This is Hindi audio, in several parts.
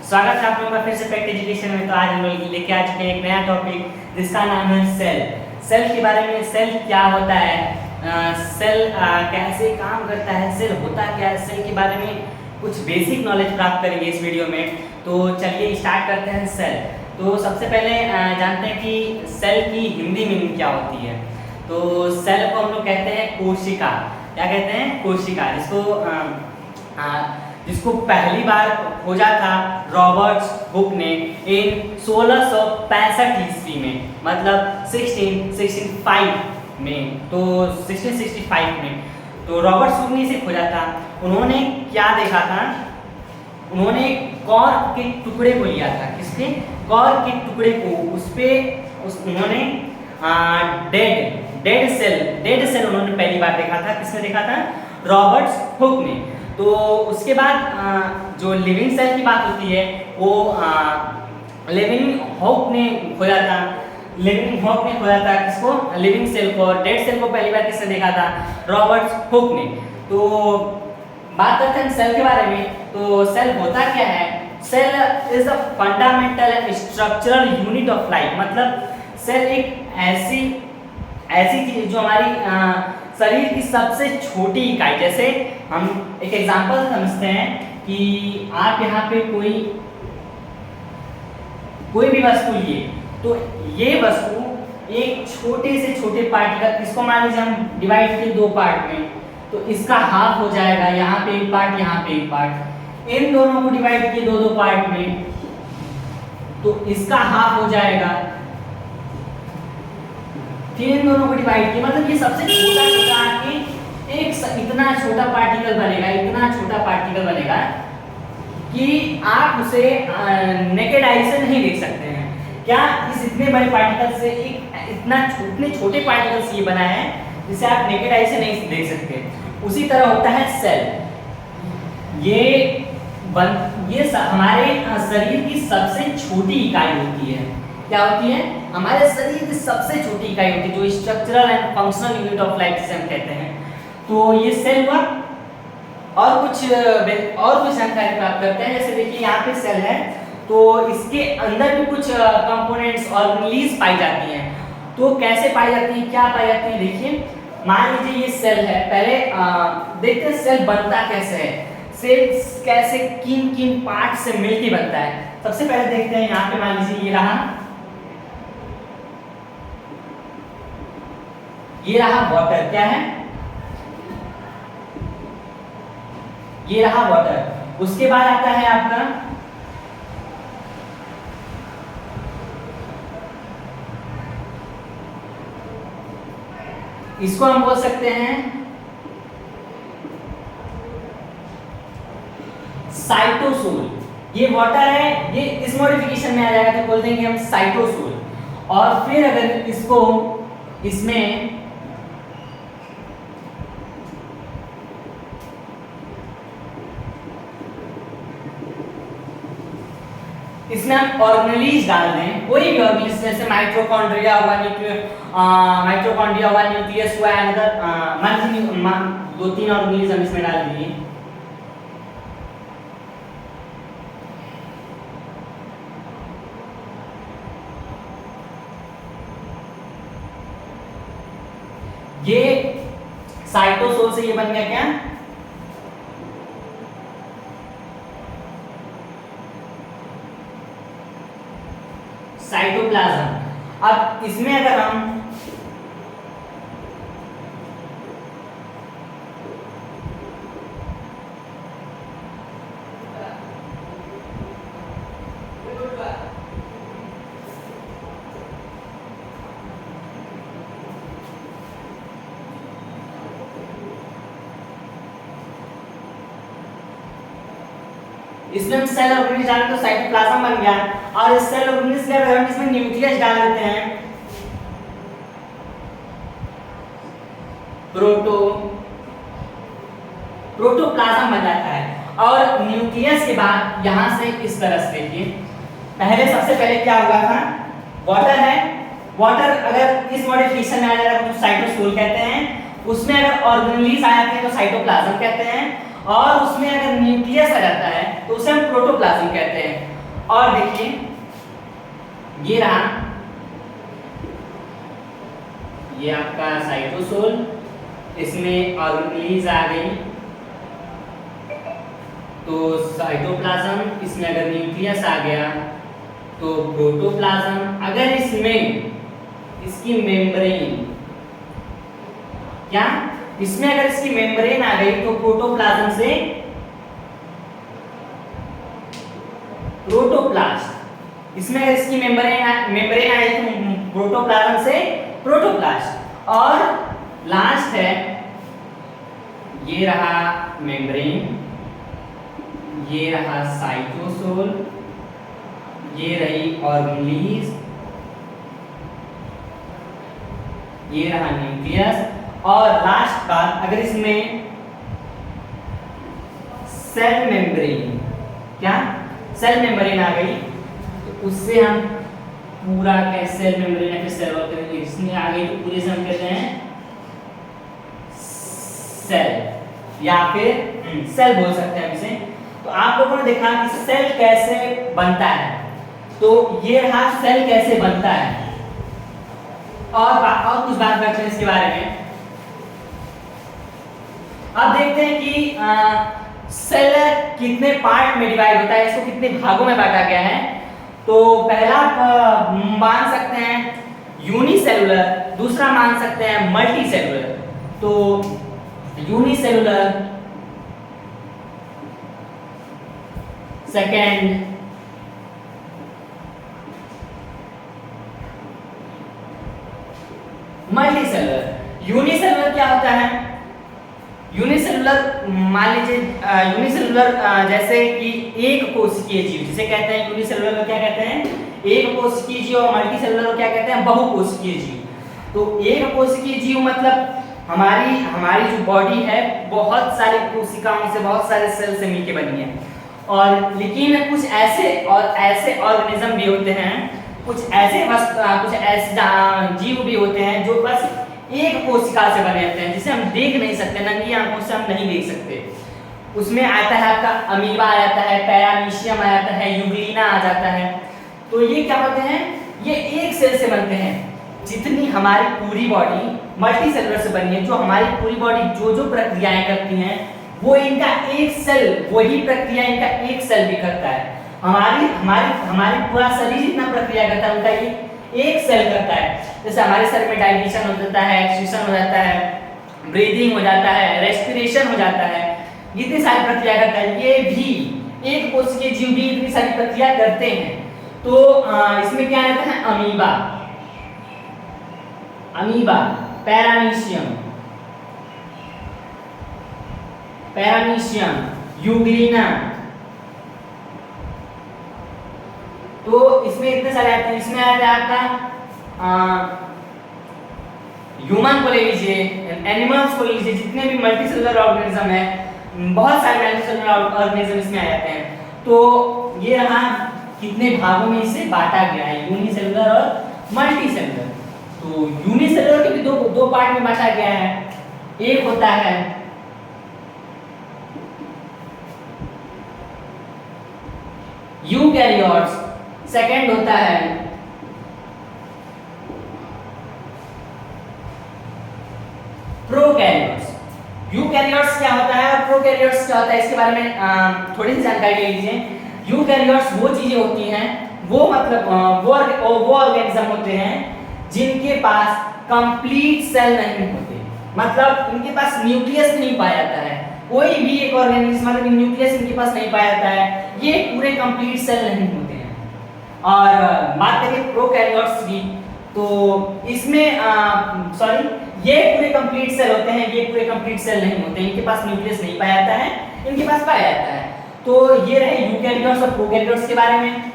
स्वागत है आप लोगों का फिर से फैक्ट एजुकेशन में। तो आज हम लोग लेके आ चुके हैं एक नया टॉपिक जिसका नाम है सेल। सेल के बारे में, सेल क्या होता है, सेल कैसे काम करता है, सेल होता क्या है, सेल के बारे में कुछ बेसिक नॉलेज प्राप्त करेंगे इस वीडियो में। तो चलिए स्टार्ट करते हैं सेल। तो सबसे पहले जानते हैं कि सेल की हिंदी मीनिंग क्या होती है। तो सेल को हम लोग कहते हैं कोशिका। क्या कहते हैं? कोशिका। जिसको पहली बार खोजा था रॉबर्ट हुक ने इन 1665 ईस्वी में, मतलब 1665 में। तो 1665 में तो रॉबर्ट हुक ने इसे खोजा था। उन्होंने क्या देखा था? उन्होंने कॉर्क के टुकड़े को लिया था। किसके? कॉर्क के टुकड़े को। उन्होंने डेड सेल उन्होंने पहली बार देखा था। किसने देखा था? रॉबर्ट हुक ने। तो उसके बाद जो लिविंग सेल की बात होती है वो लिविंग हॉक ने खोजा था। लिविंग हॉक ने खोजा था किसको? लिविंग सेल को। डेड सेल को पहली बार किसने देखा था? रॉबर्ट हुक ने। तो बात करते हैं सेल के बारे में। तो सेल होता क्या है? Cell is the fundamental and structural unit of life. मतलब सेल एक ऐसी चीज जो हमारी शरीर की सबसे छोटी इकाई। जैसे हम एक एग्जांपल समझते हैं कि आप यहाँ पे कोई भी वस्तु लिए, तो ये वस्तु एक छोटे से छोटे पार्टिकल, इसको मान लीजिए हम डिवाइड किए दो पार्ट में, तो इसका हाफ हो जाएगा, यहाँ पे एक पार्ट, यहाँ पे एक पार्ट। इन दोनों को डिवाइड किए दो पार्ट में, तो इसका हाफ हो जाएगा। फिर इन दोनों को डिवाइड किया, मतलब ये सबसे छोटा इतना छोटा पार्टिकल बनेगा, इतना छोटा पार्टिकल बनेगा कि आप उसे नेकेड आई से नहीं देख सकते हैं। क्या इस इतने बड़े पार्टिकल से इतने छोटे पार्टिकल से ये बना है जिसे आप नेकेड आई से नहीं देख सकते। उसी तरह होता है सेल। ये हमारे शरीर की सबसे छोटी इकाई होती है। क्या होती है? हमारे शरीर की सबसे छोटी इकाई होती है, जो structural and functional unit of life जिसे हम कहते हैं। तो ये सेल हुआ। और कुछ जानकारी प्राप्त करते हैं। जैसे देखिए यहाँ पे सेल है, तो इसके अंदर भी कुछ कंपोनेंट्स ऑर्गेनेल्स पाई जाती हैं। तो कैसे पाई जाती है, क्या पाई जाती है? देखिए मान लीजिए ये सेल है। पहले देखते हैं सेल बनता कैसे है, सेल कैसे किन पार्ट से मिलकर बनता है। सबसे पहले देखते हैं यहाँ पे, मान लीजिए ये रहा वाटर। क्या है? ये रहा वाटर। उसके बाद आता है आपका इसको हम बोल सकते हैं साइटोसोल। ये वाटर है, ये इस मॉडिफिकेशन में आ जाएगा तो बोल देंगे हम साइटोसोल। और फिर अगर इसमें हम ऑर्गेनेल्स डाल दें, कोई भी ऑर्गेनेल्स, जैसे माइटोकॉन्ड्रिया हुआ, न्यूक्लियस हुआ, दो तीन ऑर्गेनेल्स हम इसमें डाल दिए। ये साइटोसोल से ये बन गया क्या? साइटोप्लाज्म। अब इसमें अगर हम इसमें हम सेल ऑर्गेनेल्स डालें तो साइटोप्लाज्म बन गया। और इस सेल ऑर्गेनेल्स के अगर हम इसमें न्यूक्लियस डाल देते हैं, प्रोटोप्लाज्म बन जाता है। और न्यूक्लियस के बाद यहां से इस तरह से देखिए, सबसे पहले क्या हुआ था? वाटर है। वाटर अगर इस मॉडिफिकेशन में आ जाएगा तो साइटोसोल कहते हैं। उसमें अगर ऑर्गेनेल्स आ जाते हैं तो साइटोप्लाज्म कहते हैं। और उसमें अगर न्यूक्लियस आ जाता है तो उसे हम प्रोटोप्लाज्म कहते हैं। और देखिए ये रहा, ये आपका साइटोसोल, इसमें ऑर्गेनेल्स आ गई, तो साइटोप्लाज्म, इसमें अगर न्यूक्लियस आ गया तो प्रोटोप्लाज्म, अगर इसमें इसकी मेम्ब्रेन, क्या इसमें अगर इसकी मेम्ब्रेन आ गई तो प्रोटोप्लाज्म से प्रोटोप्लास्ट, इसमें अगर इसकी मेम्ब्रेन आई तो प्रोटोप्लाज्म से प्रोटोप्लास्ट। और लास्ट है, ये रहा मेम्ब्रेन, ये रहा साइटोसोल, ये रही ऑर्गेनेल्स, ये रहा न्यूक्लियस, और लास्ट बात, अगर इसमें सेल मेम्ब्रेन, क्या सेल मेम्ब्रेन आ गई तो उससे हम पूरा क्या सेल मेम्ब्रेन या फिर सेल वॉल करेंगे, इसमें आ गई तो पूरे से हम कहते हैं सेल या फिर सेल बोल सकते हैं इसे। तो आप लोगों ने देखा कि सेल कैसे बनता है, तो ये रहा सेल कैसे बनता है। और कुछ बात करते हैं इसके बारे में। अब देखते हैं कि सेल कितने पार्ट में डिवाइड होता है, इसको कितने भागों में बांटा गया है। तो पहला मान सकते हैं यूनिसेलुलर, दूसरा मान सकते हैं मल्टी सेलुलर। तो यूनिसेलुलर, सेकेंड मल्टीसेलुलर। यूनिसेलुलर क्या होता है? यूनिसेलुलर मान लीजिए यूनिसेलुलर जैसे कि एक कोशिकीय जीव जिसे कहते हैं यूनिसेलुलर क्या कहते हैं, एक कोशिकीय जीव। और मल्टीसेलुलर क्या कहते हैं, बहुकोशिकीय जीव। तो एक कोशिकीय जीव मतलब हमारी जो बॉडी है बहुत सारी कोशिकाओं से, बहुत सारे सेल से मिलकर बनी है। और लेकिन कुछ ऐसे ऑर्गेनिज्म भी होते हैं, कुछ ऐसे जीव भी होते हैं जो बस एक कोशिका से बने होते हैं, जिसे हम देख नहीं सकते, नंगी आंखों से हम नहीं देख सकते। उसमें आता है आपका अमीबा आ जाता है, पैरामीशियम आ जाता है, यूग्लिना आ जाता है। तो ये क्या होते हैं, ये एक सेल से बनते हैं। जितनी हमारी पूरी बॉडी मल्टी सेलुलर से बनी है, जो हमारी पूरी बॉडी जो प्रक्रियाएं करती हैं वो इनका एक सेल, वही प्रक्रिया इनका एक सेल भी करता है। हमारी पूरा शरीर जितना प्रक्रिया करता है उनका ये एक सेल करता है। जैसे हमारे शरीर में डाइजेशन हो जाता है, एक्सक्रीशन हो जाता है, ब्रीदिंग हो जाता है, रेस्पिरेशन हो जाता है, इतनी सारी प्रक्रिया करता है। ये भी एक कोशिकीय जीव भी इतनी सारी प्रक्रिया करते हैं। तो इसमें क्या आता है, अमीबा, पैरामीशियम, यूग्लिना। तो इसमें इतने सारे आते हैं। इसमें आता है आपका ह्यूमन को ले लीजिए, एनिमल्स को ले लीजिए, जितने भी मल्टीसेलुलर ऑर्गेनिज्म है, बहुत सारे मल्टीसेलुलर ऑर्गेनिज्म इसमें आ जाते हैं। तो ये रहा कितने भागों में इसे बांटा गया है, यूनिसेलुलर और मल्टीसेलुलर। तो यूनिसेलुलर के भी दो पार्ट में बांटा गया है। एक होता है यूकैरियोट्स, सेकंड होता है प्रोकैरियोट्स। यूकैरियोट्स क्या होता है और प्रोकैरियोट्स क्या होता है, इसके बारे में थोड़ी सी जानकारी ले लीजिए। यूकैरियोट्स वो चीजें होती हैं, वो मतलब वो ऑर्गेनिज्म होते हैं जिनके पास कंप्लीट सेल नहीं होते, मतलब इनके पास न्यूक्लियस नहीं पाया जाता है। कोई भी एक ऑर्गेनिज्म मतलब न्यूक्लियस इनके पास नहीं पाया जाता है, ये पूरे कंप्लीट सेल नहीं होते हैं। और बात करें प्रोकैरियोट्स की, तो इसमें ये पूरे कंप्लीट सेल होते हैं, ये पूरे कंप्लीट सेल नहीं होते, इनके पास न्यूक्लियस नहीं पाया जाता है, इनके पास पाया जाता है। तो ये रहे यूकैरियोट्स और प्रोकैरियोट्स के बारे में।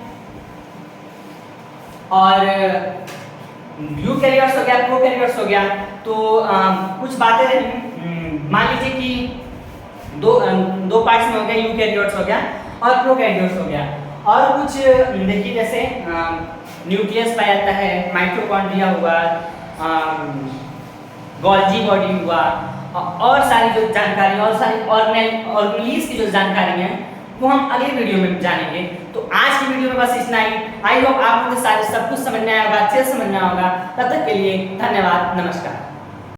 और यूकैरियोट्स हो गया, प्रोकैरियोट्स हो गया, तो कुछ बातें रही। मान लीजिए कि दो पार्ट्स में हो गया, यूकैरियोट्स हो गया और प्रोकैरियोट्स हो गया। और कुछ देखिए जैसे न्यूक्लियस पाया जाता है, माइटोकॉन्ड्रिया हुआ, गोल्जी बॉडी हुआ, और सारी जो जानकारी और सारी ऑर्गेनेल्स की जो जानकारी है वो हम अगले वीडियो में जानेंगे। तो आज की वीडियो में बस इतना ही। आई होप आप लोगों को सारे सब कुछ समझ में आया होगा, अच्छे से समझ में आया होगा। तब तक के लिए धन्यवाद, नमस्कार।